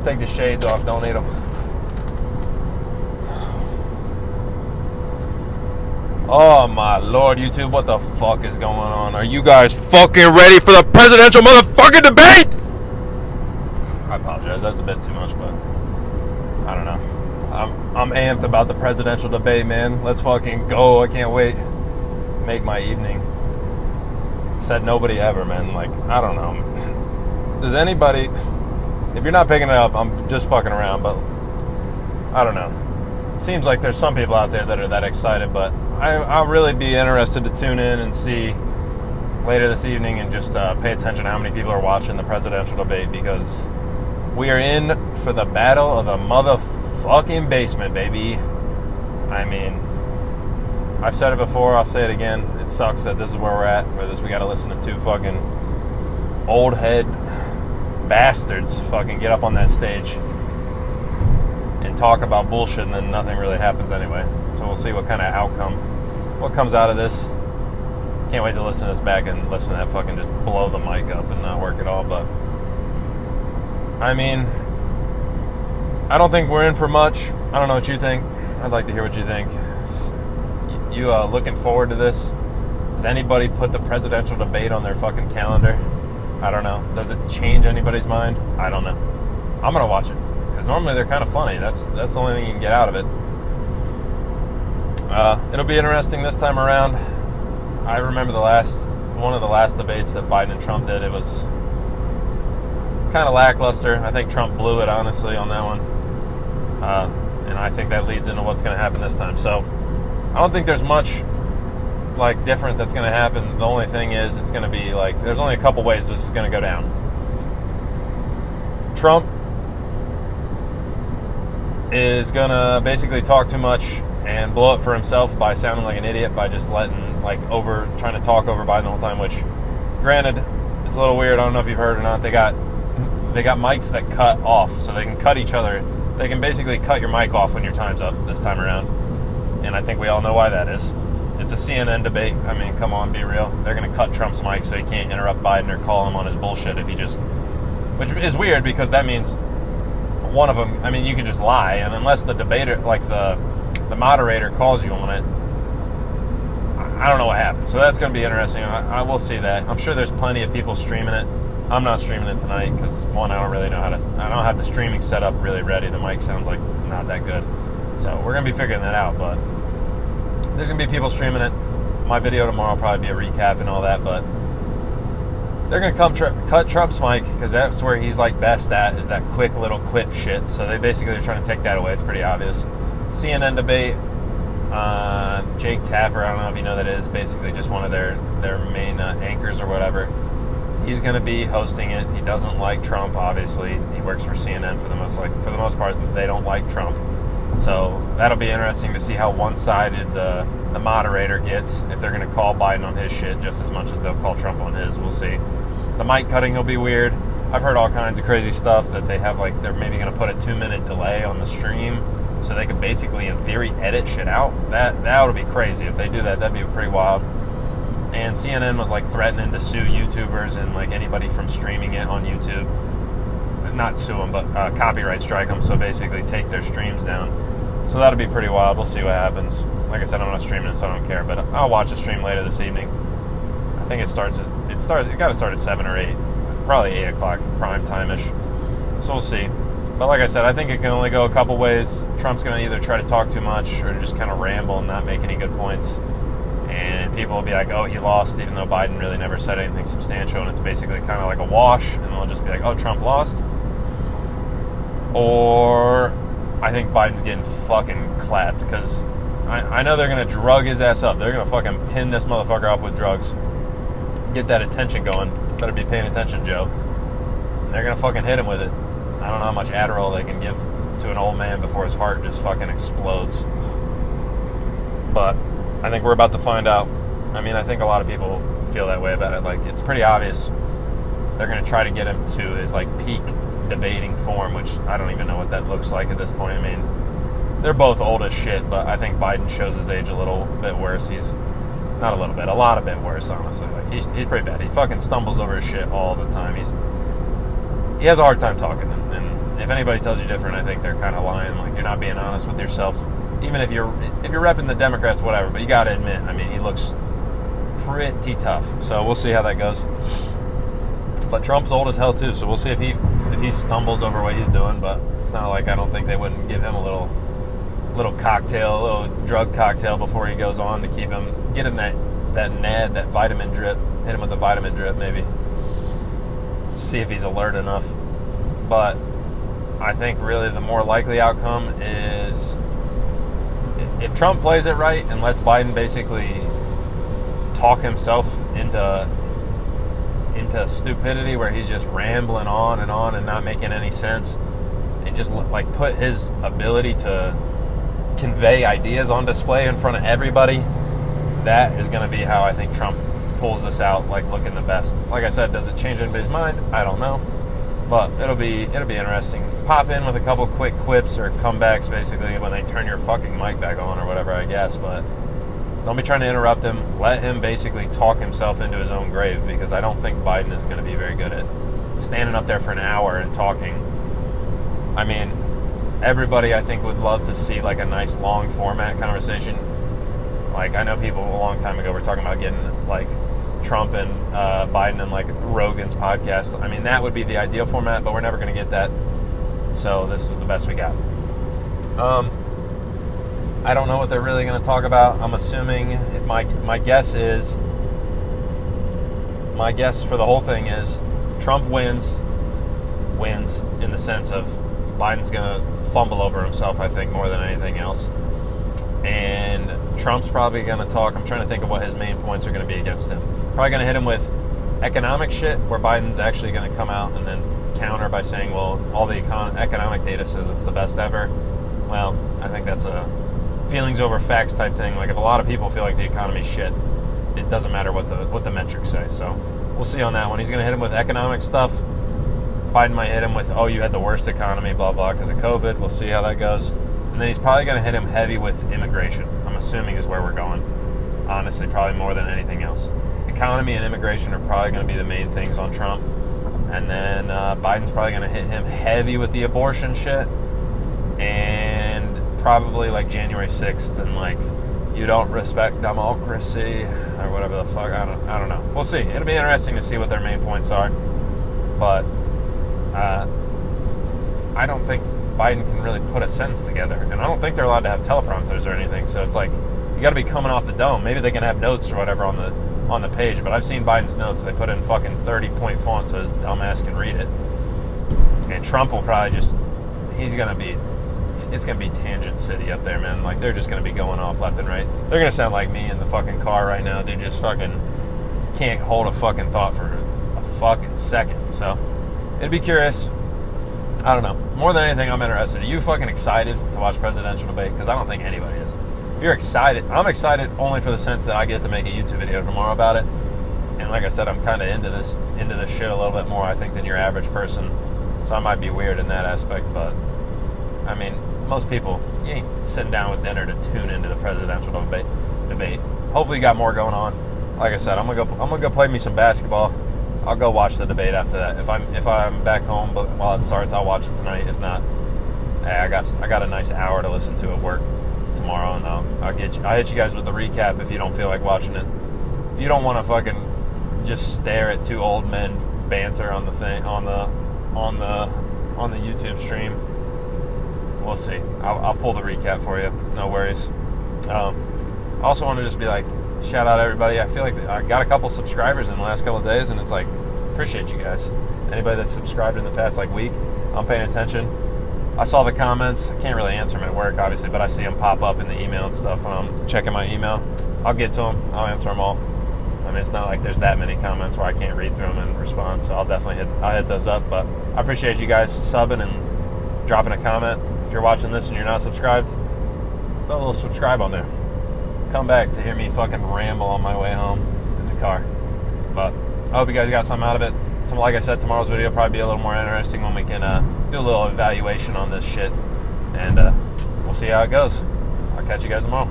Take the shades off. Don't need them. Oh my lord, YouTube, what the fuck is going on? Are you guys fucking ready for the presidential motherfucking debate? I apologize, that's a bit too much, but I don't know. I'm amped about the presidential debate, man. Let's fucking go. I can't wait. Make my evening. Said nobody ever, man. Like, I don't know. Does anybody, if you're not picking it up, I'm just fucking around, but I don't know. It seems like there's some people out there that are that excited, but I'll really be interested to tune in and see later this evening and just pay attention to how many people are watching the presidential debate, because we are in for the battle of the motherfucking basement, baby. I mean, I've said it before, I'll say it again. It sucks that this is where we're at, where we got to listen to two fucking old head bastards fucking get up on that stage and talk about bullshit, and then nothing really happens anyway. So we'll see what kind of outcome, what comes out of this. Can't wait to listen to this back and listen to that fucking just blow the mic up and not work at all. But I mean, I don't think we're in for much. I don't know what you think. I'd like to hear what you think. You looking forward to this? Does anybody put the presidential debate on their fucking calendar? I don't know. Does it change anybody's mind? I don't know. I'm gonna watch it, because normally they're kind of funny. That's the only thing you can get out of it. It'll be interesting this time around. I remember one of the last debates that Biden and Trump did. It was kind of lackluster. I think Trump blew it, honestly, on that one. And I think that leads into what's going to happen this time. So I don't think there's much like different that's going to happen. The only thing is, it's going to be like, there's only a couple ways this is going to go down. Trump is going to basically talk too much and blow up for himself by sounding like an idiot, by just trying to talk over Biden the whole time, which, granted, it's a little weird. I don't know if you've heard or not. They got mics that cut off, so they can cut each other. They can basically cut your mic off when your time's up this time around. And I think we all know why that is. It's a CNN debate. I mean, come on, be real. They're going to cut Trump's mic so he can't interrupt Biden or call him on his bullshit if he just... Which is weird, because that means one of them... I mean, you can just lie, and unless the debater, like the moderator, calls you on it, I don't know what happens. So that's going to be interesting. I will see that. I'm sure there's plenty of people streaming it. I'm not streaming it tonight because, one, I don't really know how to... I don't have the streaming set up really ready. The mic sounds like not that good. So we're going to be figuring that out, but there's going to be people streaming it. My video tomorrow will probably be a recap and all that, but they're going to cut Trump's mic, because that's where he's like best at, is that quick little quip shit. So they basically are trying to take that away. It's pretty obvious. CNN debate, Jake Tapper, I don't know if you know that is, basically just one of their main anchors or whatever. He's going to be hosting it. He doesn't like Trump, obviously. He works for CNN for the most part. They don't like Trump. So that'll be interesting to see how one-sided the moderator gets, if they're going to call Biden on his shit just as much as they'll call Trump on his. We'll see. The mic cutting will be weird. I've heard all kinds of crazy stuff that they have, like, they're maybe going to put a 2-minute delay on the stream so they could basically, in theory, edit shit out. That would be crazy. If they do that, that'd be pretty wild. And CNN was like threatening to sue YouTubers and like anybody from streaming it on YouTube. Not sue them, but copyright strike them. So basically take their streams down. So that'll be pretty wild. We'll see what happens. Like I said, I'm not streaming it, so I don't care. But I'll watch the stream later this evening. I think it got to start at 7 or 8. Probably 8 o'clock prime time-ish. So we'll see. But like I said, I think it can only go a couple ways. Trump's going to either try to talk too much or just kind of ramble and not make any good points. And people will be like, oh, he lost, even though Biden really never said anything substantial. And it's basically kind of like a wash. And they'll just be like, oh, Trump lost. Or I think Biden's getting fucking clapped, because I know they're going to drug his ass up. They're going to fucking pin this motherfucker up with drugs. Get that attention going. Better be paying attention, Joe. And they're going to fucking hit him with it. I don't know how much Adderall they can give to an old man before his heart just fucking explodes. But I think we're about to find out. I mean, I think a lot of people feel that way about it. Like, it's pretty obvious they're going to try to get him to his, like, peak debating form, which I don't even know what that looks like at this point. I mean, they're both old as shit, but I think Biden shows his age a little bit worse. He's not a little bit, a lot of bit worse, honestly. Like, he's pretty bad. He fucking stumbles over his shit all the time. He has a hard time talking, and if anybody tells you different, I think they're kind of lying. Like, you're not being honest with yourself. Even if you're repping the Democrats, whatever. But you got to admit, I mean, he looks pretty tough. So we'll see how that goes. But Trump's old as hell too, so we'll see if he stumbles over what he's doing. But it's not like I don't think they wouldn't give him a little cocktail, a little drug cocktail before he goes on to get him that vitamin drip. Hit him with the vitamin drip, maybe. See if he's alert enough. But I think really the more likely outcome is if Trump plays it right and lets Biden basically talk himself into stupidity, where he's just rambling on and not making any sense, and just like put his ability to convey ideas on display in front of everybody, that is going to be how I think Trump pulls this out, like looking the best. Like I said, does it change anybody's mind? I don't know, but it'll be interesting. Pop in with a couple quick quips or comebacks, basically, when they turn your fucking mic back on or whatever, I guess. But don't be trying to interrupt him. Let him basically talk himself into his own grave, because I don't think Biden is going to be very good at standing up there for an hour and talking. I mean, everybody I think would love to see like a nice long format conversation. Like, I know people a long time ago were talking about getting like Trump and Biden and like Rogan's podcast. I mean, that would be the ideal format, but we're never going to get that. So this is the best we got. I don't know what they're really going to talk about. I'm assuming, if my guess for the whole thing is Trump wins in the sense of Biden's going to fumble over himself, I think, more than anything else. And Trump's probably going to talk. I'm trying to think of what his main points are going to be against him. Probably going to hit him with economic shit, where Biden's actually going to come out and then counter by saying, well, all the economic data says it's the best ever. Well, I think that's a feelings over facts type thing. Like, if a lot of people feel like the economy's shit, it doesn't matter what the metrics say. So we'll see on that one. He's going to hit him with economic stuff. Biden might hit him with, oh, you had the worst economy, blah, blah, because of COVID. We'll see how that goes. And then he's probably going to hit him heavy with immigration. I'm assuming is where we're going. Honestly, probably more than anything else. Economy and immigration are probably going to be the main things on Trump. And then Biden's probably going to hit him heavy with the abortion shit. And probably like January 6th and like, you don't respect democracy or whatever the fuck. I don't know. We'll see. It'll be interesting to see what their main points are. But I don't think Biden can really put a sentence together, and I don't think they're allowed to have teleprompters or anything. So it's like, you got to be coming off the dome. Maybe they can have notes or whatever on the page, but I've seen Biden's notes. They put in fucking 30-point font so his dumbass can read it. And Trump will probably just, it's gonna be tangent city up there, man. Like, they're just gonna be going off left and right. They're gonna sound like me in the fucking car right now. They just fucking can't hold a fucking thought for a fucking second. So it'd be curious. I don't know. More than anything, I'm interested. Are you fucking excited to watch presidential debate? Because I don't think anybody is. If you're excited, I'm excited only for the sense that I get to make a YouTube video tomorrow about it. And like I said, I'm kind of into this shit a little bit more, I think, than your average person. So I might be weird in that aspect, but I mean, most people, you ain't sitting down with dinner to tune into the presidential debate. Hopefully you got more going on. Like I said, I'm gonna go play me some basketball. I'll go watch the debate after that. If I'm back home, but while it starts, I'll watch it tonight. If not, hey, I got a nice hour to listen to at work tomorrow, and I'll hit you guys with the recap if you don't feel like watching it. If you don't want to fucking just stare at two old men banter on the thing on the YouTube stream, we'll see. I'll pull the recap for you. No worries. I also want to just be like, shout out everybody. I feel like I got a couple subscribers in the last couple of days, and it's like, appreciate you guys. Anybody that's subscribed in the past like week, I'm paying attention. I saw the comments. I can't really answer them at work, obviously, but I see them pop up in the email and stuff when I'm checking my email. I'll get to them. I'll answer them all. I mean, it's not like there's that many comments where I can't read through them and respond, so I'll definitely hit those up. But I appreciate you guys subbing and dropping a comment. If you're watching this and you're not subscribed, throw a little subscribe on there. Come back to hear me fucking ramble on my way home in the car. But I hope you guys got something out of it. Like I said, tomorrow's video will probably be a little more interesting when we can do a little evaluation on this shit. And we'll see how it goes. I'll catch you guys tomorrow.